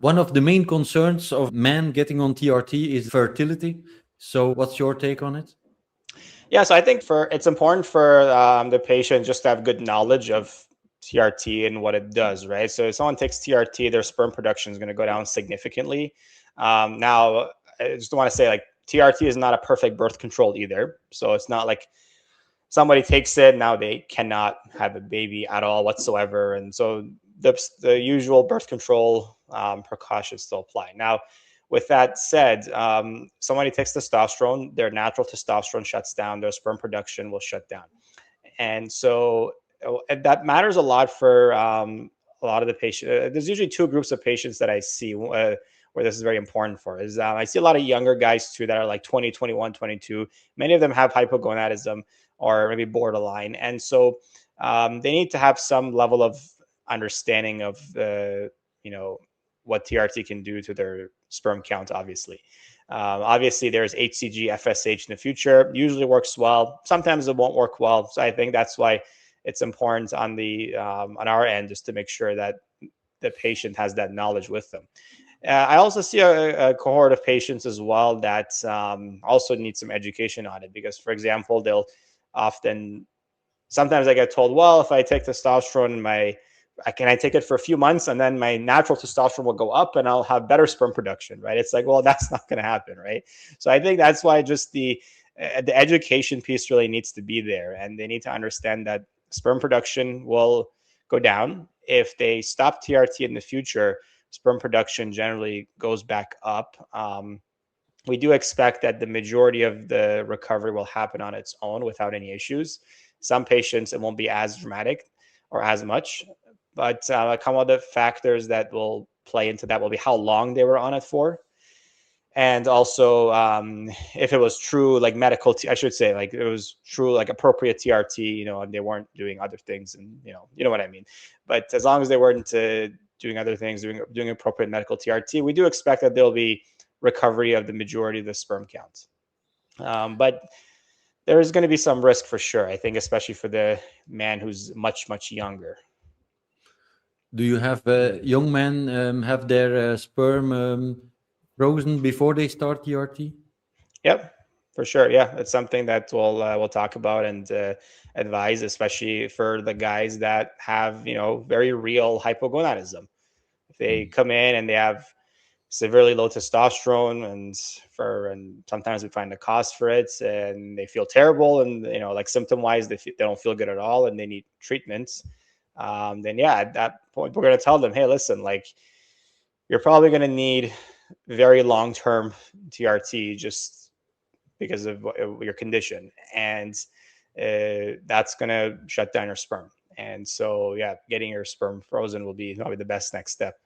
One of the main concerns of men getting on TRT is fertility. So what's your take on it? Yeah, so I think it's important for the patient just to have good knowledge of TRT and what it does, right? So if someone takes TRT, their sperm production is going to go down significantly. Now, I just want to say, like, TRT is not a perfect birth control either. So it's not like somebody takes it now they cannot have a baby at all whatsoever, and so the usual birth control precautions still apply. Now, with that said, somebody takes testosterone, their natural testosterone shuts down, their sperm production will shut down, and so that matters a lot for a lot of the patient. There's usually two groups of patients that I see where this is very important for. Is I see a lot of younger guys too that are like 20, 21, 22. Many of them have hypogonadism or maybe borderline, and so they need to have some level of understanding of you know what TRT can do to their sperm count. Obviously, there's HCG, FSH in the future. Usually works well. Sometimes it won't work well. So I think that's why it's important on the on our end just to make sure that the patient has that knowledge with them. I also see a cohort of patients as well that also need some education on it because, for example, they'll often sometimes I get told, well, if I take testosterone, can I take it for a few months and then my natural testosterone will go up and I'll have better sperm production, right? It's like, well, that's not going to happen, right? So I think that's why just the education piece really needs to be there, and they need to understand that sperm production will go down if they stop TRT in the future. Sperm production generally goes back up. We do expect that the majority of the recovery will happen on its own without any issues. Some patients, it won't be as dramatic or as much, but a couple of the factors that will play into that will be how long they were on it for. And also, if it was true, like I should say, like it was true, like appropriate TRT, and they weren't doing other things, and you know what I mean. But as long as they weren't doing other things, doing appropriate medical TRT, we do expect that there'll be recovery of the majority of the sperm counts. But there is going to be some risk for sure, I think, especially for the man who's much, much younger. Do you have young men have their sperm frozen before they start TRT? Yep, for sure. Yeah, it's something that we'll talk about and advise, especially for the guys that have very real hypogonadism. If they come in and they have severely low testosterone, and sometimes we find the cause for it, and they feel terrible, and like symptom wise they don't feel good at all, and they need treatments. Then yeah, at that point we're going to tell them, hey, listen, like you're probably going to need very long term TRT just because of your condition, and that's going to shut down your sperm. And so yeah, getting your sperm frozen will be probably the best next step.